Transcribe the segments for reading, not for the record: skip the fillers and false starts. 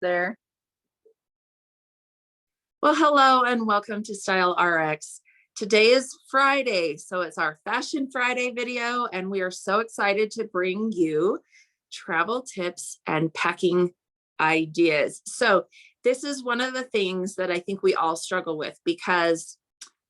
there. Well, hello and welcome to Style RX. Today is Friday, so it's our Fashion Friday video, and we are so excited to bring you travel tips and packing ideas. So this is one of the things that I think we all struggle with because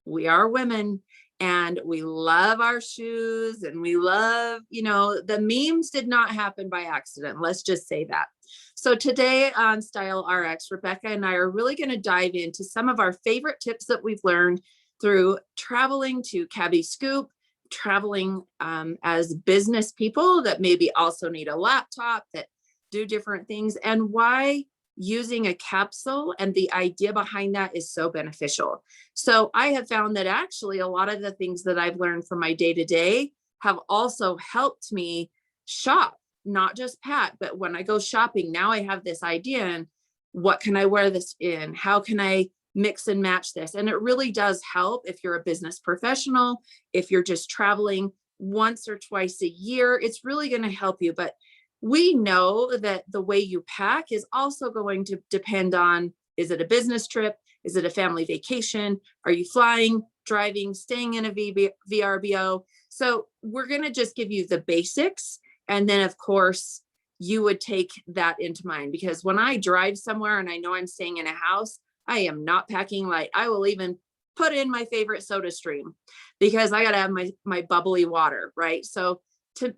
we are women and we love our shoes and we love, the memes did not happen by accident. Let's just say that. So today on Style RX, Rebecca and I are really going to dive into some of our favorite tips that we've learned through traveling to Cabby Scoop, traveling as business people that maybe also need a laptop, that do different things, and why using a capsule and the idea behind that is so beneficial. So I have found that actually a lot of the things that I've learned from my day-to-day have also helped me shop, not just pack, but when I go shopping, now I have this idea and what can I wear this in? How can I mix and match this? And it really does help if you're a business professional, if you're just traveling once or twice a year, it's really going to help you. But we know that the way you pack is also going to depend on, is it a business trip? Is it a family vacation? Are you flying, driving, staying in a VRBO? So we're going to just give you the basics. And then of course you would take that into mind, because when I drive somewhere and I know I'm staying in a house, I am not packing light. I will even put in my favorite soda stream because I got to have my bubbly water, right? So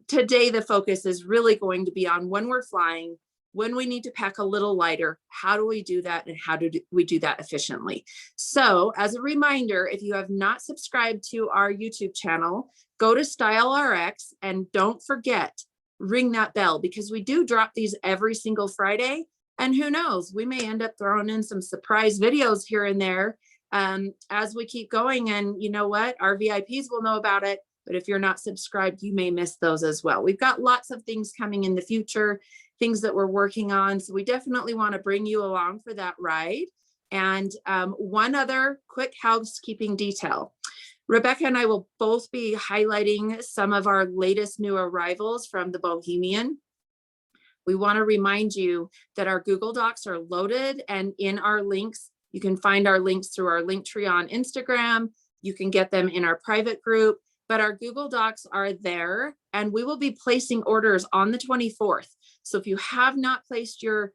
today, the focus is really going to be on when we're flying, when we need to pack a little lighter, how do we do that, and how do we do that efficiently? So as a reminder, if you have not subscribed to our YouTube channel, go to Style RX and don't forget, ring that bell, because we do drop these every single Friday. And who knows, we may end up throwing in some surprise videos here and there as we keep going. And you know what? Our VIPs will know about it. But if you're not subscribed, you may miss those as well. We've got lots of things coming in the future, things that we're working on. So we definitely want to bring you along for that ride. And one other quick housekeeping detail. Rebecca and I will both be highlighting some of our latest new arrivals from the Bohemian. We want to remind you that our Google Docs are loaded, and in our links, you can find our links through our link tree on Instagram. You can get them in our private group. But our Google Docs are there, and we will be placing orders on the 24th. So if you have not placed your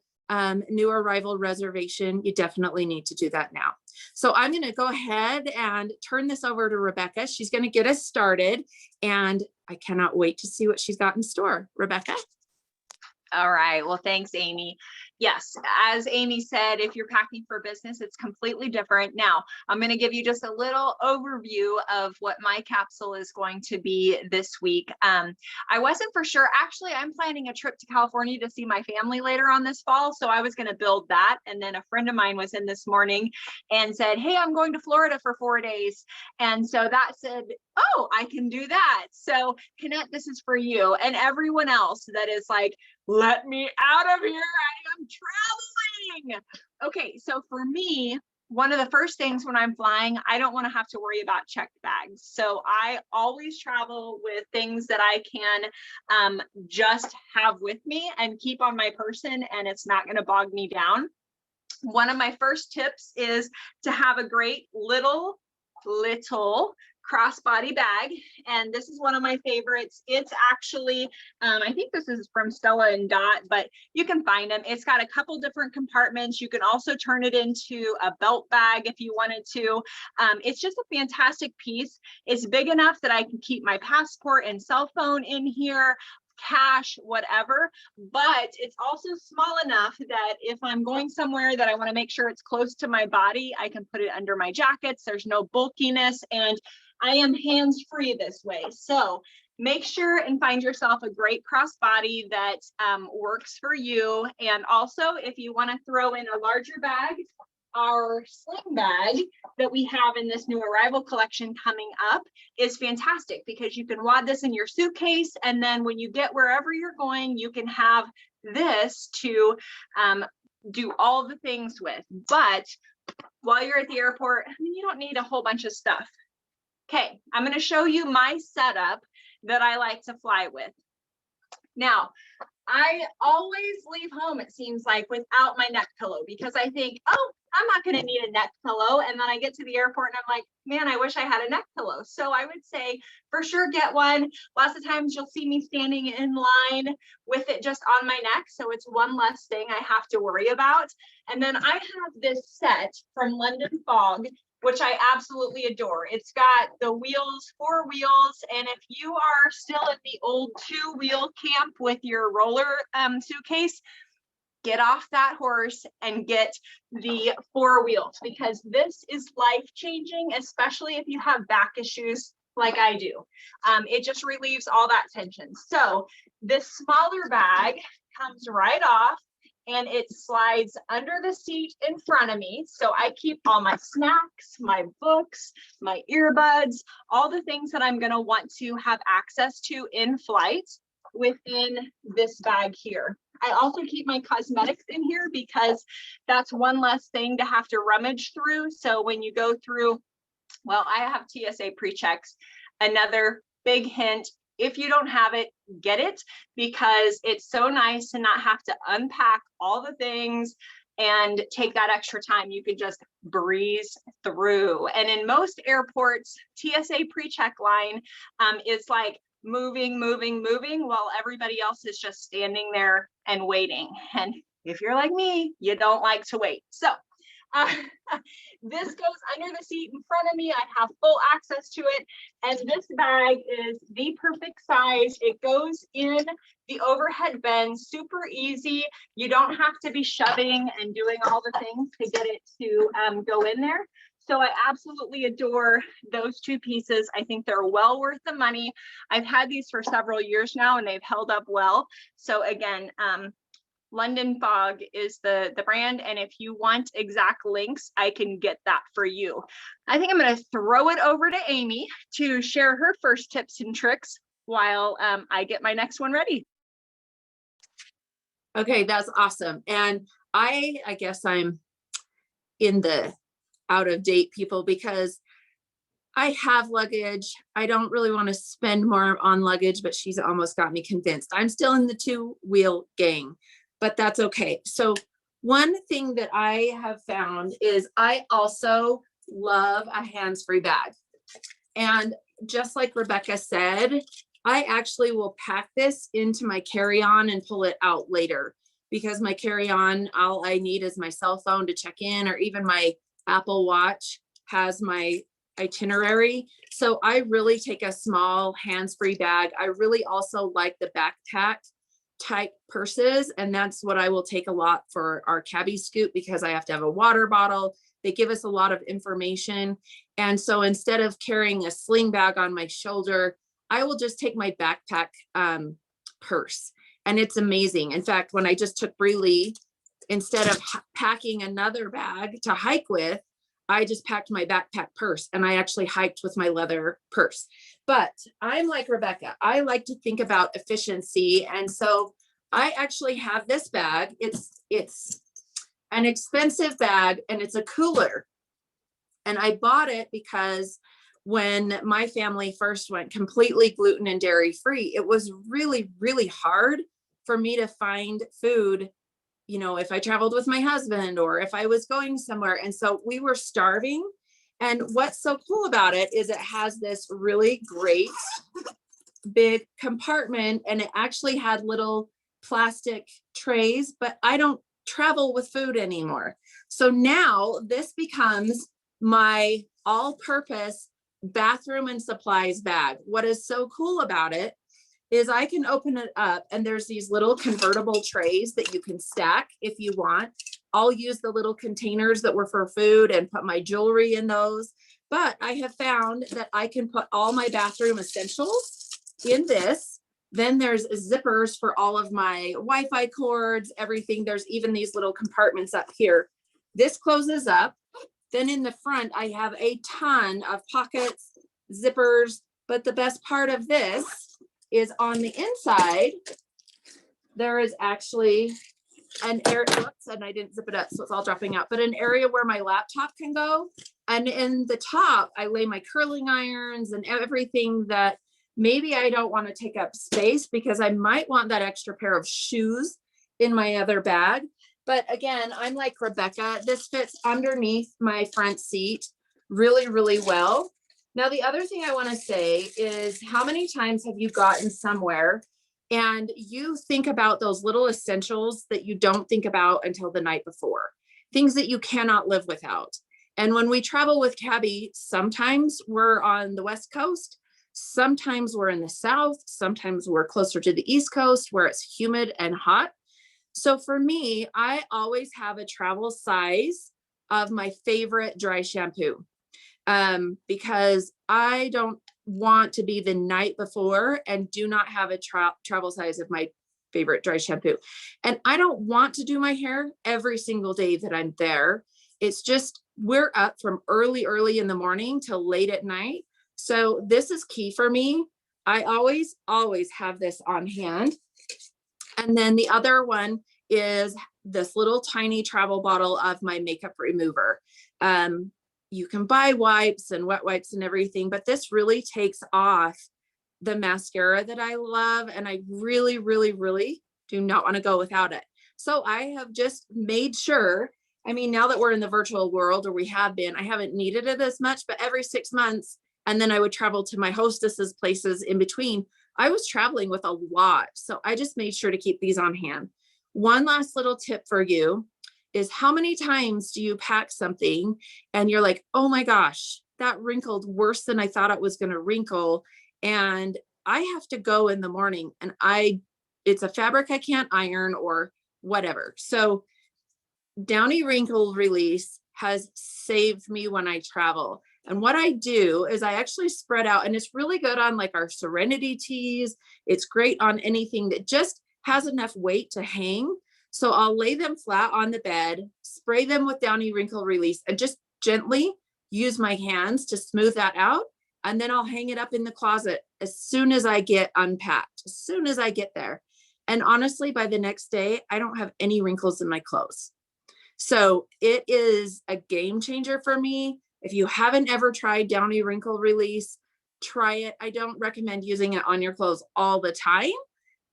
new arrival reservation, you definitely need to do that now. So I'm going to go ahead and turn this over to Rebecca. She's going to get us started, and I cannot wait to see what she's got in store. Rebecca? All right. Well, thanks, Amy. Yes, as Amy said, if you're packing for business, it's completely different. Now, I'm going to give you just a little overview of what my capsule is going to be this week. I wasn't for sure. Actually, I'm planning a trip to California to see my family later on this fall. So I was going to build that. And then a friend of mine was in this morning and said, hey, I'm going to Florida for 4 days. And so that said, oh, I can do that. So Kenneth, this is for you and everyone else that is like, let me out of here. I am traveling. Okay, so for me, one of the first things when I'm flying, I don't want to have to worry about checked bags. So I always travel with things that I can just have with me and keep on my person, and it's not going to bog me down. One of my first tips is to have a great little crossbody bag, and this is one of my favorites. It's actually I think this is from Stella and Dot, but you can find them. It's got a couple different compartments. You can also turn it into a belt bag if you wanted to. It's just a fantastic piece. It's big enough that I can keep my passport and cell phone in here, cash, whatever, but it's also small enough that if I'm going somewhere that I want to make sure it's close to my body, I can put it under my jackets. There's no bulkiness, and I am hands-free this way. So make sure and find yourself a great crossbody that works for you. And also, if you want to throw in a larger bag, our sling bag that we have in this new arrival collection coming up is fantastic, because you can wad this in your suitcase, and then when you get wherever you're going, you can have this to do all the things with. But while you're at the airport, I mean, you don't need a whole bunch of stuff. Okay, I'm going to show you my setup that I like to fly with. Now, I always leave home, it seems like, without my neck pillow because I think, oh, I'm not going to need a neck pillow. And then I get to the airport and I'm like, man, I wish I had a neck pillow. So I would say for sure get one. Lots of times you'll see me standing in line with it just on my neck. So it's one less thing I have to worry about. And then I have this set from London Fog, which I absolutely adore. It's got the wheels, 4 wheels. And if you are still in the old 2-wheel camp with your roller suitcase, get off that horse and get the 4 wheels because this is life-changing, especially if you have back issues like I do. It just relieves all that tension. So this smaller bag comes right off and it slides under the seat in front of me. So I keep all my snacks, my books, my earbuds, all the things that I'm gonna want to have access to in flight within this bag here. I also keep my cosmetics in here because that's one less thing to have to rummage through. So when you go through, well, I have TSA pre-checks. Another big hint, if you don't have it, get it because it's so nice to not have to unpack all the things and take that extra time. You could just breeze through. And in most airports, TSA pre-check line is like moving while everybody else is just standing there and waiting. And if you're like me, you don't like to wait. So this goes under the seat in front of me. I have full access to it. And this bag is the perfect size. It goes in the overhead bin, super easy. You don't have to be shoving and doing all the things to get it to go in there. So I absolutely adore those 2 pieces. I think they're well worth the money. I've had these for several years now and they've held up well. So again, London Fog is the brand. And if you want exact links, I can get that for you. I think I'm going to throw it over to Amy to share her first tips and tricks while I get my next one ready. Okay, that's awesome. And I guess I'm in the out of date people because I have luggage. I don't really want to spend more on luggage, but she's almost got me convinced. I'm still in the 2-wheel gang, but that's okay. So one thing that I have found is I also love a hands-free bag. And just like Rebecca said, I actually will pack this into my carry-on and pull it out later because my carry-on, all I need is my cell phone to check in, or even my Apple Watch has my itinerary. So I really take a small hands-free bag. I really also like the backpack type purses, and that's what I will take a lot for our cabbie scoot because I have to have a water bottle. They give us a lot of information. And so instead of carrying a sling bag on my shoulder, I will just take my backpack purse. And it's amazing. In fact, when I just took Bree, instead of packing another bag to hike with, I just packed my backpack purse and I actually hiked with my leather purse. But I'm like Rebecca, I like to think about efficiency. And so I actually have this bag. It's an expensive bag and it's a cooler. And I bought it because when my family first went completely gluten and dairy free, it was really, really hard for me to find food, you know, if I traveled with my husband or if I was going somewhere. And so we were starving. And what's so cool about it is it has this really great big compartment, and it actually had little plastic trays, but I don't travel with food anymore. So now this becomes my all-purpose bathroom and supplies bag. What is so cool about it is I can open it up and there's these little convertible trays that you can stack if you want. I'll use the little containers that were for food and put my jewelry in those. But I have found that I can put all my bathroom essentials in this. Then there's zippers for all of my Wi-Fi cords, everything. There's even these little compartments up here. This closes up. Then in the front, I have a ton of pockets, zippers. But the best part of this is on the inside, there is actually an area, and I didn't zip it up, so it's all dropping out, but an area where my laptop can go. And in the top, I lay my curling irons and everything that maybe I don't want to take up space because I might want that extra pair of shoes in my other bag. But again, I'm like Rebecca, this fits underneath my front seat really, really well. Now, the other thing I want to say is, how many times have you gotten somewhere and you think about those little essentials that you don't think about until the night before, things that you cannot live without? And when we travel with Cabby, sometimes we're on the West Coast, sometimes we're in the South, sometimes we're closer to the East Coast where it's humid and hot. So for me, I always have a travel size of my favorite dry shampoo, because I don't want to be the night before and do not have a travel size of my favorite dry shampoo. And I don't want to do my hair every single day that I'm there. It's just, we're up from early in the morning till late at night. So this is key for me. I always have this on hand. And then the other one is this little tiny travel bottle of my makeup remover. You can buy wipes and wet wipes and everything, but this really takes off the mascara that I love. And I really, really, really do not want to go without it. So I have just made sure, I mean, now that we're in the virtual world, or we have been, I haven't needed it as much, but every 6 months, and then I would travel to my hostesses places in between, I was traveling with a lot. So I just made sure to keep these on hand. One last little tip for you is, how many times do you pack something and you're like, oh my gosh, that wrinkled worse than I thought it was going to wrinkle. And I have to go in the morning and it's a fabric I can't iron or whatever. So Downy Wrinkle Release has saved me when I travel. And what I do is I actually spread out, and it's really good on like our Serenity tees. It's great on anything that just has enough weight to hang. So I'll lay them flat on the bed, spray them with Downy Wrinkle Release, and just gently use my hands to smooth that out. And then I'll hang it up in the closet as soon as I get unpacked, as soon as I get there. And honestly, by the next day, I don't have any wrinkles in my clothes. So it is a game changer for me. If you haven't ever tried Downy Wrinkle Release, try it. I don't recommend using it on your clothes all the time,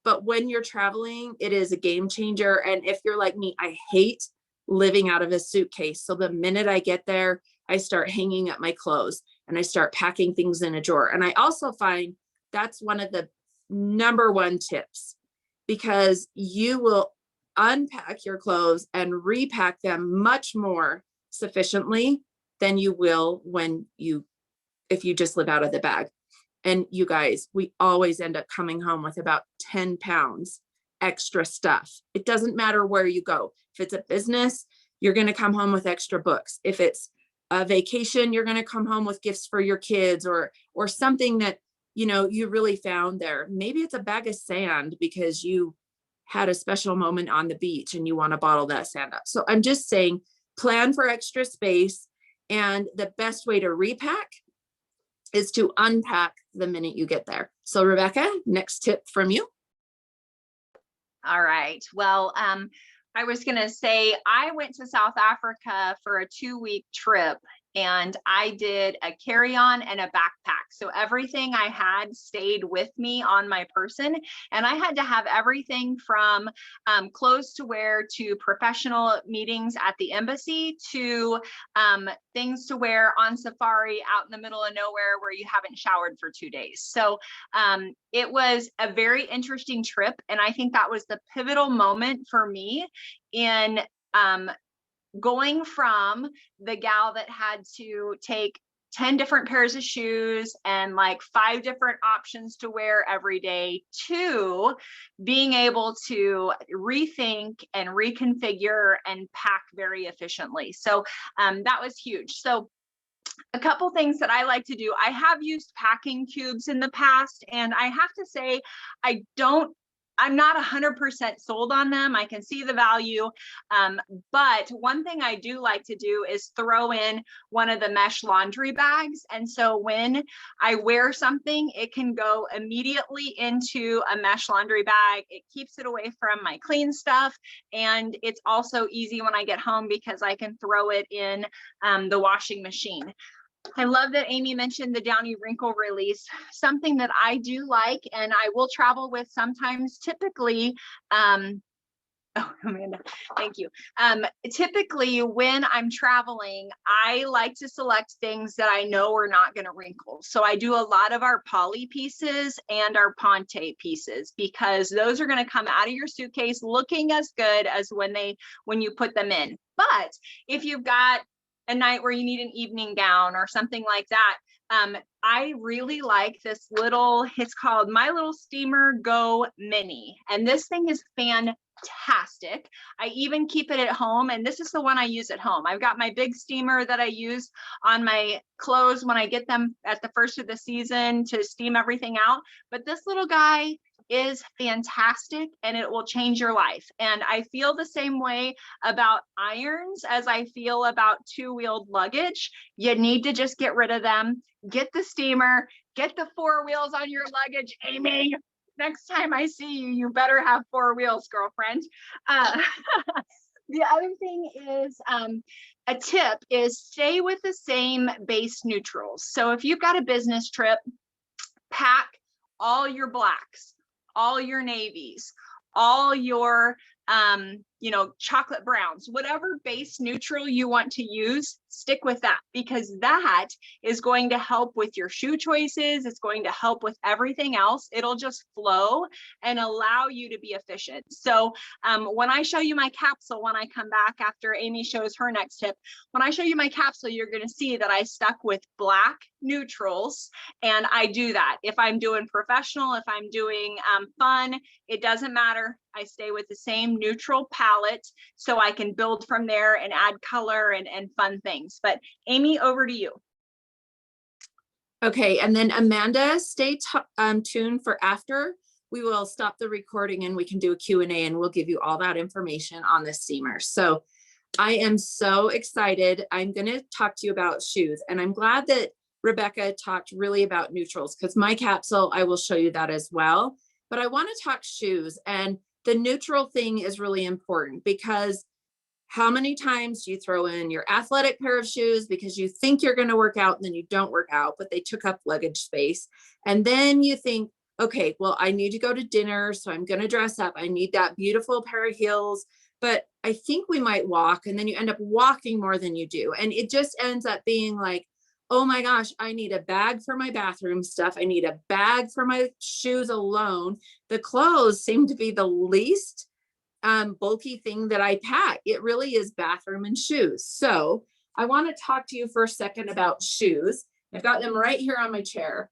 but when you're traveling, it is a game changer. And if you're like me, I hate living out of a suitcase. So the minute I get there, I start hanging up my clothes and I start packing things in a drawer. And I also find that's one of the number one tips, because you will unpack your clothes and repack them much more sufficiently than you will if you just live out of the bag. And you guys, we always end up coming home with about 10 pounds extra stuff. It doesn't matter where you go. If it's a business, you're going to come home with extra books. If it's a vacation, you're going to come home with gifts for your kids, or something that, you really found there. Maybe it's a bag of sand because you had a special moment on the beach and you want to bottle that sand up. So I'm just saying, plan for extra space. And the best way to repack is to unpack the minute you get there. So Rebecca, next tip from you. All right. Well, I was going to say, I went to South Africa for a 2-week trip, and I did a carry-on and a backpack. So everything I had stayed with me on my person, and I had to have everything from clothes to wear to professional meetings at the embassy to things to wear on safari out in the middle of nowhere where you haven't showered for 2 days. So it was a very interesting trip. And I think that was the pivotal moment for me in going from the gal that had to take 10 different pairs of shoes and like 5 different options to wear every day to being able to rethink and reconfigure and pack very efficiently. So that was huge. So a couple things that I like to do. I have used packing cubes in the past, and I have to say, I'm not 100% sold on them. I can see the value. But one thing I do like to do is throw in one of the mesh laundry bags. And so when I wear something, it can go immediately into a mesh laundry bag. It keeps it away from my clean stuff. And it's also easy when I get home because I can throw it in the washing machine. I love that Amy mentioned the Downy wrinkle release, something that I do like and I will travel with sometimes, typically. Oh, Amanda, thank you. Typically when I'm traveling, I like to select things that I know are not going to wrinkle. So I do a lot of our poly pieces and our ponte pieces, because those are going to come out of your suitcase looking as good as when you put them in. But if you've got a night where you need an evening gown or something like that, I really like this little, it's called My Little Steamer Go Mini. And this thing is fantastic. I even keep it at home, and this is the one I use at home. I've got my big steamer that I use on my clothes when I get them at the first of the season to steam everything out. But this little guy is fantastic, and it will change your life. And I feel the same way about irons as I feel about two-wheeled luggage. You need to just get rid of them. Get the steamer, get the 4 wheels on your luggage, Amy. Next time I see you, you better have 4 wheels, girlfriend. The other thing is, a tip is stay with the same base neutrals. So if you've got a business trip, pack all your blacks, all your navies, all your chocolate browns, whatever base neutral you want to use, stick with that, because that is going to help with your shoe choices. It's going to help with everything else. It'll just flow and allow you to be efficient. So when I show you my capsule, when I come back after Amy shows her next tip, when I show you my capsule, you're going to see that I stuck with black neutrals. And I do that if I'm doing professional, if I'm doing fun, it doesn't matter. I stay with the same neutral palette so I can build from there and add color and fun things. But Amy, over to you. Okay, and then Amanda, stay tuned for after. We will stop the recording and we can do a Q&A, and we'll give you all that information on the steamer. So I am so excited. I'm going to talk to you about shoes, and I'm glad that Rebecca talked really about neutrals, because my capsule, I will show you that as well. But I want to talk shoes, and the neutral thing is really important, because how many times do you throw in your athletic pair of shoes because you think you're going to work out and then you don't work out, but they took up luggage space. And then you think, okay, well, I need to go to dinner, so I'm going to dress up. I need that beautiful pair of heels, but I think we might walk. And then you end up walking more than you do. And it just ends up being like, oh my gosh, I need a bag for my bathroom stuff. I need a bag for my shoes alone. The clothes seem to be the least bulky thing that I pack. It really is bathroom and shoes. So I want to talk to you for a second about shoes. I've got them right here on my chair.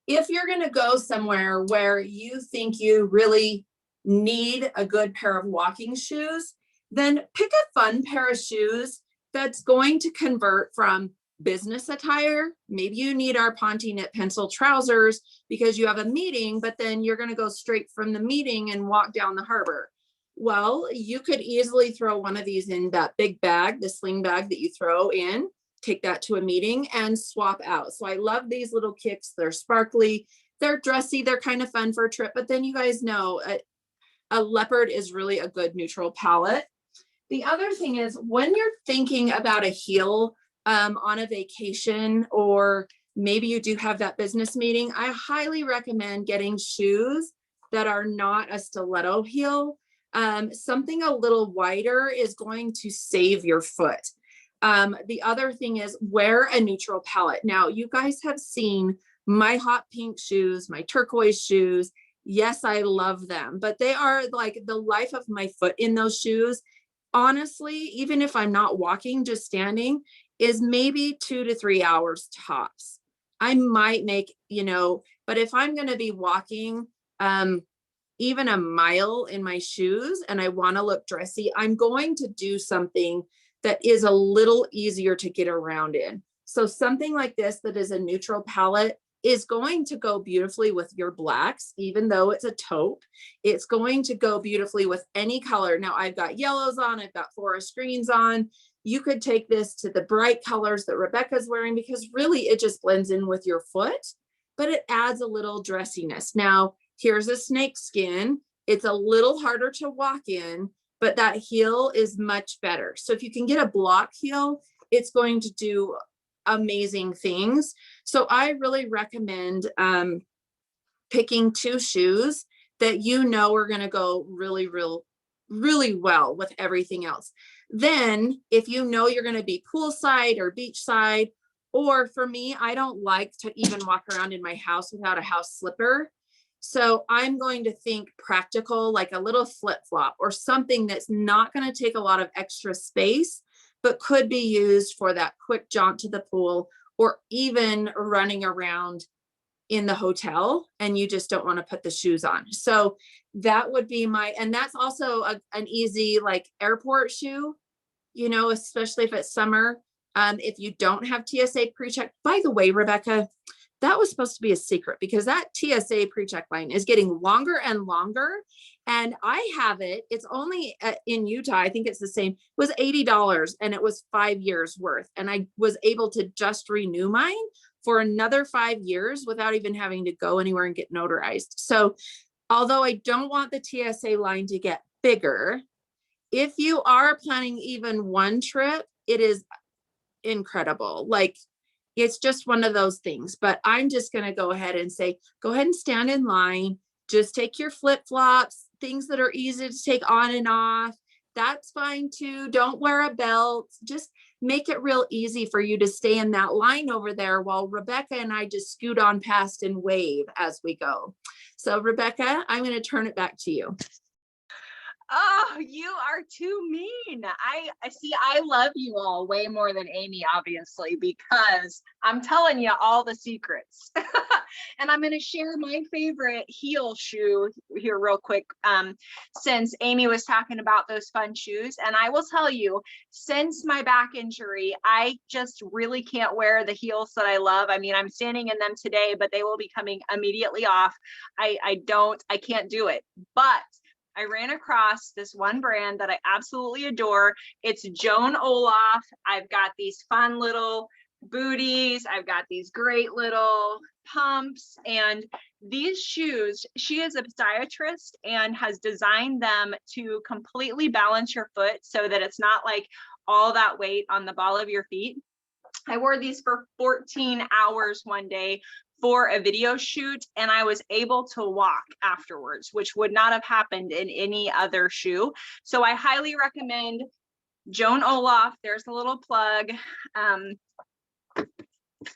If you're going to go somewhere where you think you really need a good pair of walking shoes, then pick a fun pair of shoes that's going to convert from business attire. Maybe you need our Ponte knit pencil trousers because you have a meeting, but then you're going to go straight from the meeting and walk down the harbor. Well, you could easily throw one of these in that big bag, the sling bag that you throw in, take that to a meeting and swap out. So I love these little kicks. They're sparkly, they're dressy, they're kind of fun for a trip, but then you guys know a leopard is really a good neutral palette. The other thing is, when you're thinking about a heel on a vacation, or maybe you do have that business meeting, I highly recommend getting shoes that are not a stiletto heel. Something a little wider is going to save your foot. The other thing is, wear a neutral palette. Now, you guys have seen my hot pink shoes, my turquoise shoes. Yes, I love them, but they are like the life of my foot in those shoes. Honestly, even if I'm not walking, just standing is maybe 2 to 3 hours tops. I might make, but if I'm going to be walking even a mile in my shoes and I want to look dressy, I'm going to do something that is a little easier to get around in. So something like this that is a neutral palette is going to go beautifully with your blacks, even though it's a taupe. It's going to go beautifully with any color. Now I've got yellows on, I've got forest greens on. You could take this to the bright colors that Rebecca's wearing, because really it just blends in with your foot, but it adds a little dressiness. Now, here's a snake skin. It's a little harder to walk in, but that heel is much better. So if you can get a block heel, it's going to do amazing things. So I really recommend picking 2 shoes that you know are going to go really well with everything else. Then if you know you're going to be poolside or beachside, or for me, I don't like to even walk around in my house without a house slipper. So I'm going to think practical, like a little flip flop or something that's not going to take a lot of extra space, but could be used for that quick jaunt to the pool, or even running around in the hotel and you just don't want to put the shoes on. So that would be my, and that's also an easy like airport shoe, you know, especially if it's summer. If you don't have TSA pre-check, by the way, Rebecca, that was supposed to be a secret because that TSA pre-check line is getting longer and longer. And I have it. It's only in Utah. I think it's the same. It was $80 and it was 5 years worth. And I was able to just renew mine for another 5 years without even having to go anywhere and get notarized. So although I don't want the TSA line to get bigger, if you are planning even one trip, it is incredible. Like, it's just one of those things. But I'm just going to go ahead and say, go ahead and stand in line. Just take your flip-flops, things that are easy to take on and off. That's fine too. Don't wear a belt. Just make it real easy for you to stay in that line over there while Rebecca and I just scoot on past and wave as we go. So Rebecca, I'm going to turn it back to you. Oh, you are too mean. I see. I love you all way more than Amy, obviously, because I'm telling you all the secrets. And I'm going to share my favorite heel shoe here real quick, since Amy was talking about those fun shoes. And I will tell you, since my back injury, I just really can't wear the heels that I love. I mean, I'm standing in them today, but they will be coming immediately off. I can't do it. But I ran across this one brand that I absolutely adore. It's Joan Olaf. I've got these fun little booties. I've got these great little pumps, and these shoes, she is a podiatrist and has designed them to completely balance your foot so that it's not like all that weight on the ball of your feet. I wore these for 14 hours one day for a video shoot, and I was able to walk afterwards, which would not have happened in any other shoe. So I highly recommend Joan Olaf. There's a little plug.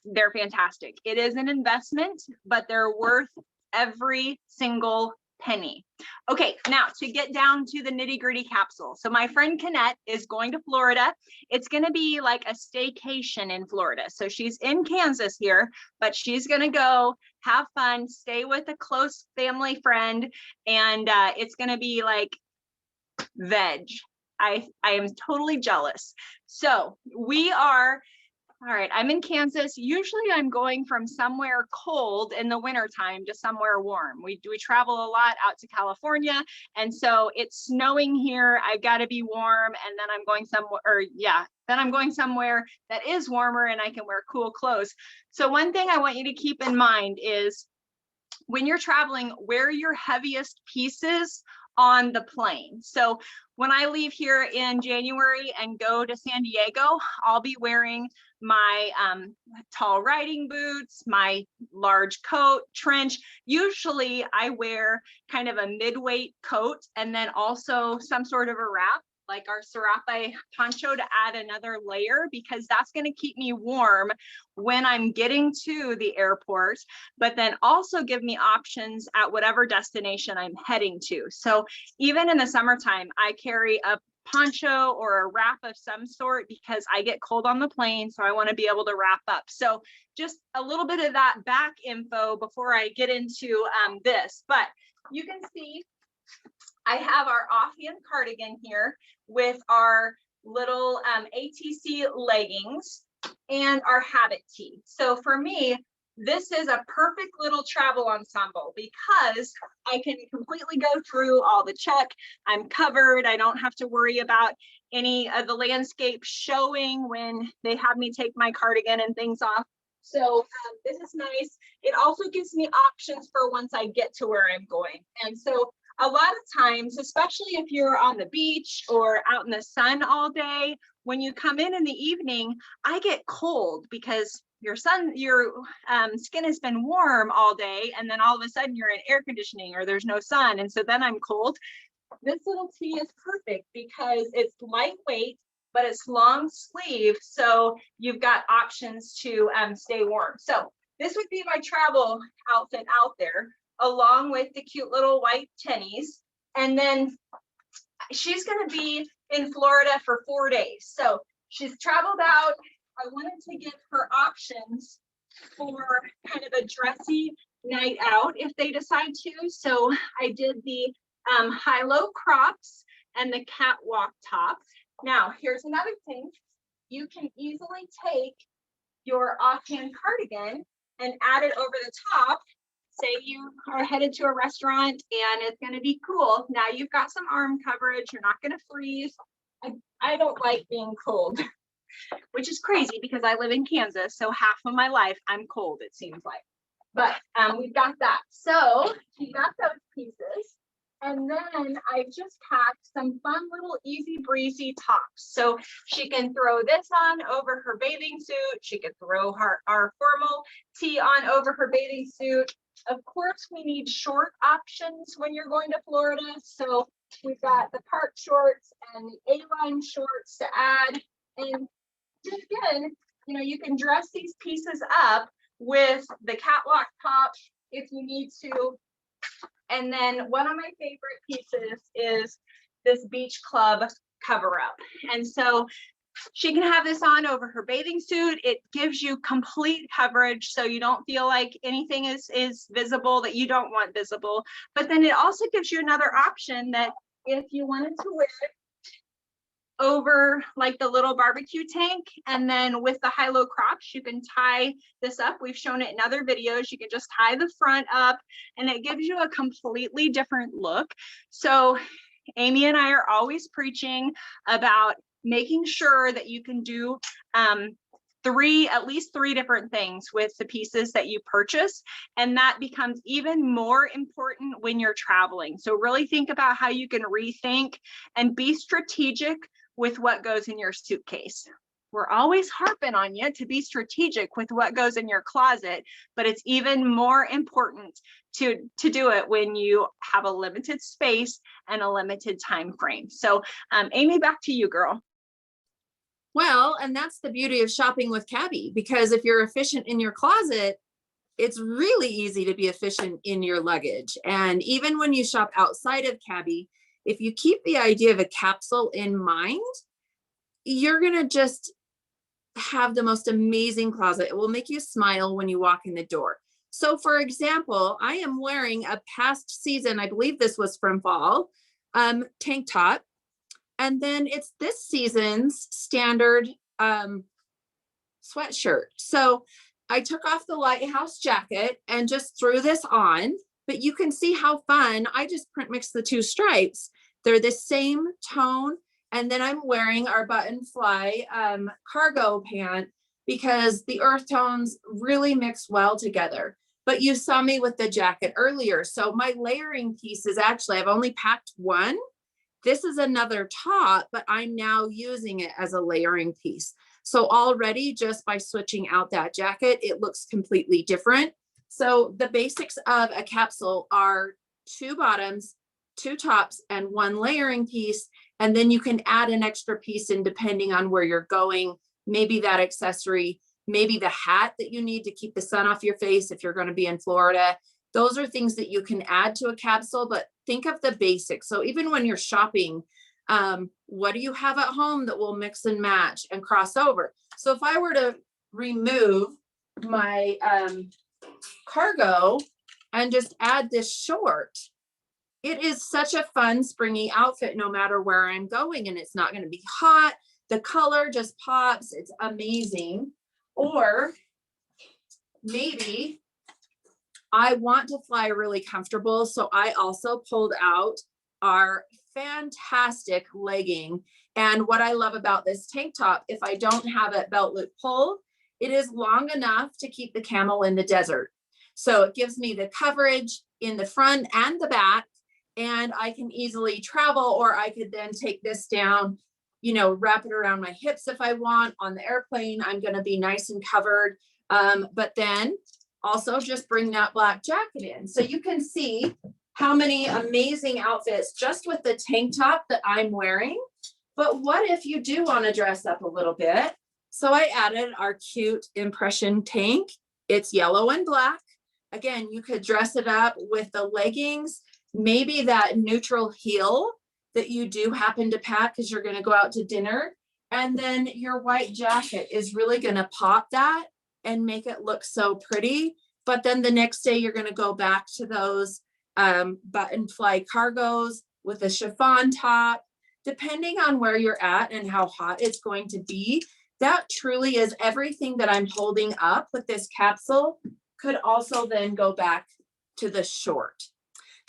They're fantastic. It is an investment, but they're worth every single penny. Okay, now to get down to the nitty-gritty capsule. So my friend Canette is going to Florida. It's going to be like a staycation in Florida. So she's in Kansas here, but she's going to go have fun, stay with a close family friend, and it's going to be like veg. I am totally jealous. So we are, all right, I'm in Kansas. Usually I'm going from somewhere cold in the wintertime to somewhere warm. We travel a lot out to California. And so it's snowing here. I've got to be warm. And then I'm going somewhere, then I'm going somewhere that is warmer and I can wear cool clothes. So one thing I want you to keep in mind is when you're traveling, wear your heaviest pieces on the plane. So when I leave here in January and go to San Diego, I'll be wearing my tall riding boots, my large coat, trench. Usually I wear kind of a mid-weight coat and then also some sort of a wrap, like our serape poncho, to add another layer, because that's going to keep me warm when I'm getting to the airport, but then also give me options at whatever destination I'm heading to. So even in the summertime, I carry a poncho or a wrap of some sort because I get cold on the plane. So I want to be able to wrap up. So just a little bit of that back info before I get into this, but you can see I have our Afghan cardigan here with our little ATC leggings and our habit tee. So for me, this is a perfect little travel ensemble because I can completely go through all the check. I'm covered. I don't have to worry about any of the landscape showing when they have me take my cardigan and things off. So this is nice. It also gives me options for once I get to where I'm going. And so a lot of times, especially if you're on the beach or out in the sun all day, when you come in the evening, I get cold because your skin has been warm all day, and then all of a sudden you're in air conditioning or there's no sun, and so then I'm cold. This little tee is perfect because it's lightweight, but it's long sleeve, so you've got options to stay warm. So this would be my travel outfit out there, along with the cute little white tennies. And then she's going to be in Florida for 4 days. So she's traveled out. I wanted to give her options for kind of a dressy night out if they decide to. So I did the high-low crops and the catwalk top. Now, here's another thing. You can easily take your offhand cardigan and add it over the top. Say you are headed to a restaurant and it's going to be cool. Now you've got some arm coverage. You're not going to freeze. I don't like being cold, which is crazy because I live in Kansas. So half of my life I'm cold, it seems like. But we've got that. So she got those pieces. And then I just packed some fun little easy breezy tops. So she can throw this on over her bathing suit. She could throw our formal tee on over her bathing suit. Of course, we need short options when you're going to Florida. So we've got the park shorts and the A-line shorts to add. And again, you know, you can dress these pieces up with the catwalk top if you need to. And then one of my favorite pieces is this beach club cover up. And so she can have this on over her bathing suit. It gives you complete coverage, so you don't feel like anything is visible that you don't want visible. But then it also gives you another option that if you wanted to wear it over like the little barbecue tank, and then with the high-low crops, you can tie this up. We've shown it in other videos. You can just tie the front up and it gives you a completely different look. So Amy and I are always preaching about making sure that you can do at least three different things with the pieces that you purchase. And that becomes even more important when you're traveling. So really think about how you can rethink and be strategic with what goes in your suitcase. We're always harping on you to be strategic with what goes in your closet, but it's even more important to do it when you have a limited space and a limited time frame. So Amy, back to you, girl. Well, and that's the beauty of shopping with Cabby, because if you're efficient in your closet, it's really easy to be efficient in your luggage. And even when you shop outside of Cabby, if you keep the idea of a capsule in mind, you're going to just have the most amazing closet. It will make you smile when you walk in the door. So for example, I am wearing a past season, I believe this was from fall, tank top. And then it's this season's standard sweatshirt. So I took off the Lighthouse jacket and just threw this on, but you can see how fun. I just print mixed the two stripes. They're the same tone. And then I'm wearing our button fly cargo pant because the earth tones really mix well together. But you saw me with the jacket earlier. So my layering piece is actually, I've only packed one. This is another top, but I'm now using it as a layering piece. So already just by switching out that jacket, it looks completely different. So the basics of a capsule are 2 bottoms, 2 tops, and 1 layering piece. And then you can add an extra piece in depending on where you're going, maybe that accessory, maybe the hat that you need to keep the sun off your face if you're going to be in Florida. Those are things that you can add to a capsule, but think of the basics. So even when you're shopping, what do you have at home that will mix and match and cross over? So if I were to remove my cargo and just add this short, it is such a fun springy outfit no matter where I'm going, and it's not going to be hot. The color just pops. It's amazing. Or maybe I want to fly really comfortable. So I also pulled out our fantastic legging. And what I love about this tank top, if I don't have it belt loop pull, it is long enough to keep the camel in the desert. So it gives me the coverage in the front and the back. and I can easily travel, or I could then take this down, you know, wrap it around my hips if I want. On the airplane, I'm going to be nice and covered. But then also just bring that black jacket in. So you can see how many amazing outfits just with the tank top that I'm wearing. But what if you do want to dress up a little bit? So I added our cute impression tank. It's yellow and black. Again, you could dress it up with the leggings, maybe that neutral heel that you do happen to pack because you're going to go out to dinner. And then your white jacket is really going to pop that and make it look so pretty. But then the next day you're going to go back to those button fly cargos with a chiffon top, depending on where you're at and how hot it's going to be. That truly is everything that I'm holding up with this capsule could also then go back to the short.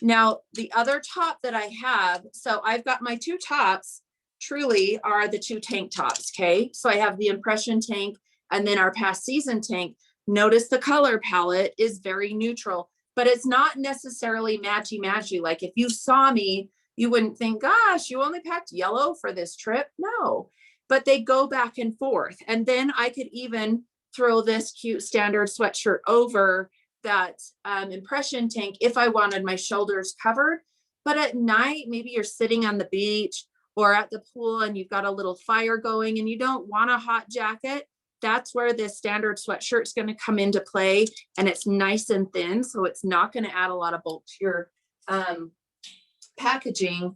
Now, the other top that I have, so I've got my two tops truly are the two tank tops, okay? So I have the impression tank and then our past season tank. Notice the color palette is very neutral, but it's not necessarily matchy-matchy. Like if you saw me, you wouldn't think, gosh, you only packed yellow for this trip. No, but they go back and forth. And then I could even throw this cute standard sweatshirt over that impression tank if I wanted my shoulders covered. But at night, maybe you're sitting on the beach or at the pool and you've got a little fire going and you don't want a hot jacket. That's where this standard sweatshirt is going to come into play, and it's nice and thin, so it's not going to add a lot of bulk to your packaging.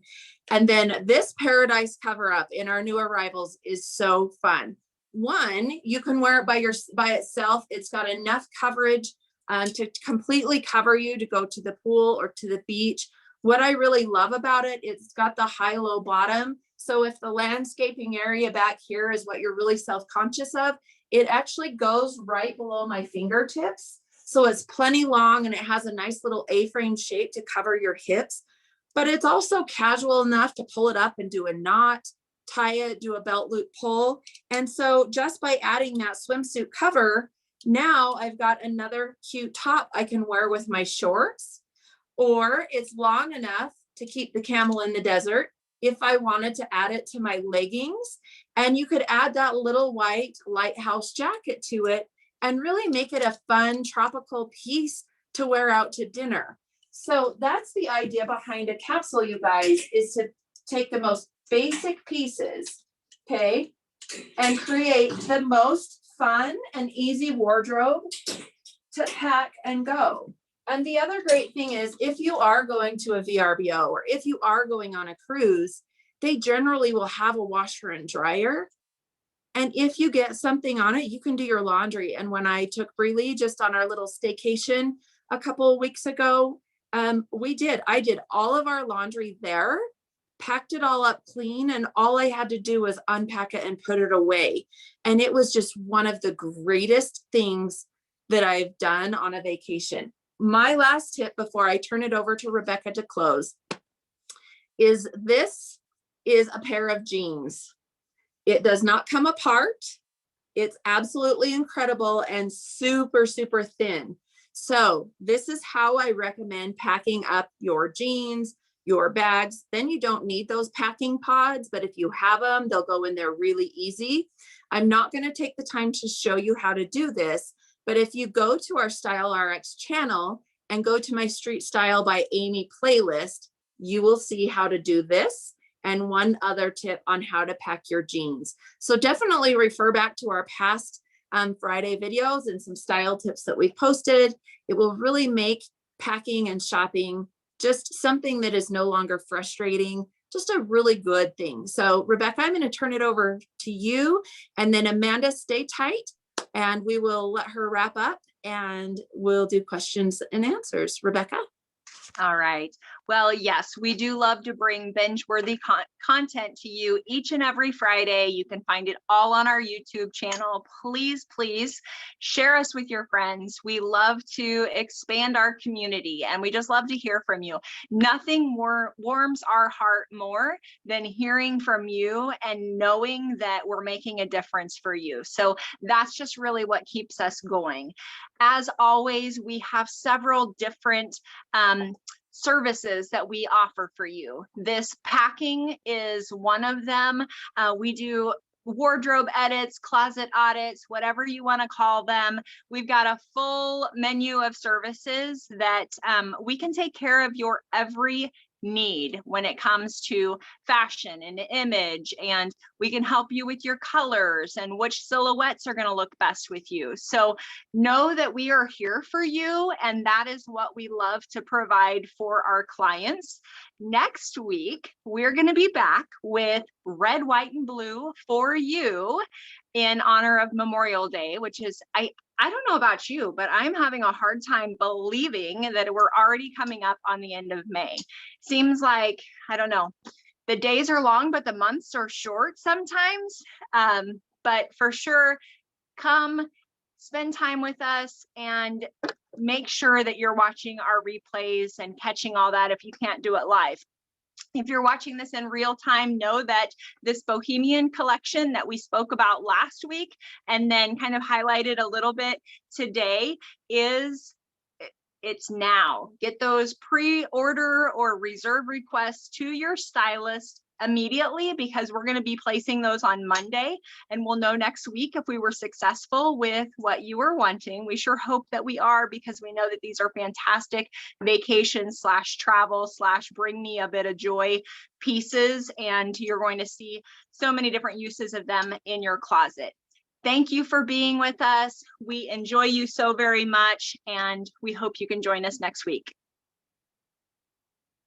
And then this paradise cover up in our new arrivals is so fun. One, you can wear it by itself. It's got enough coverage to completely cover you to go to the pool or to the beach. What I really love about it, it's got the high-low bottom. So if the landscaping area back here is what you're really self-conscious of, it actually goes right below my fingertips. So it's plenty long and it has a nice little A-frame shape to cover your hips, but it's also casual enough to pull it up and do a knot, tie it, do a belt loop pull. And so just by adding that swimsuit cover, now I've got another cute top I can wear with my shorts, or it's long enough to keep the camel in the desert if I wanted to add it to my leggings. And you could add that little white lighthouse jacket to it and really make it a fun tropical piece to wear out to dinner. So that's the idea behind a capsule, you guys, is to take the most basic pieces, okay, and create the most fun and easy wardrobe to pack and go. And the other great thing is if you are going to a VRBO or if you are going on a cruise, they generally will have a washer and dryer. And if you get something on it, you can do your laundry. And when I took Bree just on our little staycation a couple of weeks ago, I did all of our laundry there, packed it all up clean, and all I had to do was unpack it and put it away. And it was just one of the greatest things that I've done on a vacation. My last tip before I turn it over to Rebecca to close is this is a pair of jeans. It does not come apart. It's absolutely incredible and super, super thin. So this is how I recommend packing up your jeans, your bags. Then you don't need those packing pods, but if you have them, they'll go in there really easy. I'm not going to take the time to show you how to do this, but if you go to our Style RX channel and go to my Street Style by Amy playlist, you will see how to do this and one other tip on how to pack your jeans. So definitely refer back to our past Friday videos and some style tips that we've posted. It will really make packing and shopping just something that is no longer frustrating, just a really good thing. So Rebecca, I'm going to turn it over to you, and then Amanda, stay tight and we will let her wrap up and we'll do questions and answers. Rebecca. All right. Well, yes, we do love to bring binge-worthy content to you each and every Friday. You can find it all on our YouTube channel. Please, please share us with your friends. We love to expand our community and we just love to hear from you. Nothing more warms our heart more than hearing from you and knowing that we're making a difference for you. So that's just really what keeps us going. As always, we have several different services that we offer for you. This packing is one of them. We do wardrobe edits, closet audits, whatever you want to call them. We've got a full menu of services that we can take care of your every need when it comes to fashion and image, and we can help you with your colors and which silhouettes are going to look best with you. So know that we are here for you, and that is what we love to provide for our clients. Next week, we're going to be back with red, white, and blue for you in honor of Memorial Day, which is, I don't know about you, but I'm having a hard time believing that we're already coming up on the end of May. Seems like, I don't know, the days are long, but the months are short sometimes. But for sure, come spend time with us and make sure that you're watching our replays and catching all that if you can't do it live. If you're watching this in real time, know that this Bohemian collection that we spoke about last week and then kind of highlighted a little bit today it's now. Get those pre-order or reserve requests to your stylist immediately, because we're going to be placing those on Monday, and we'll know next week if we were successful with what you were wanting. We sure hope that we are, because we know that these are fantastic vacation / travel / bring me a bit of joy pieces, and you're going to see so many different uses of them in your closet. Thank you for being with us. We enjoy you so very much, and we hope you can join us next week.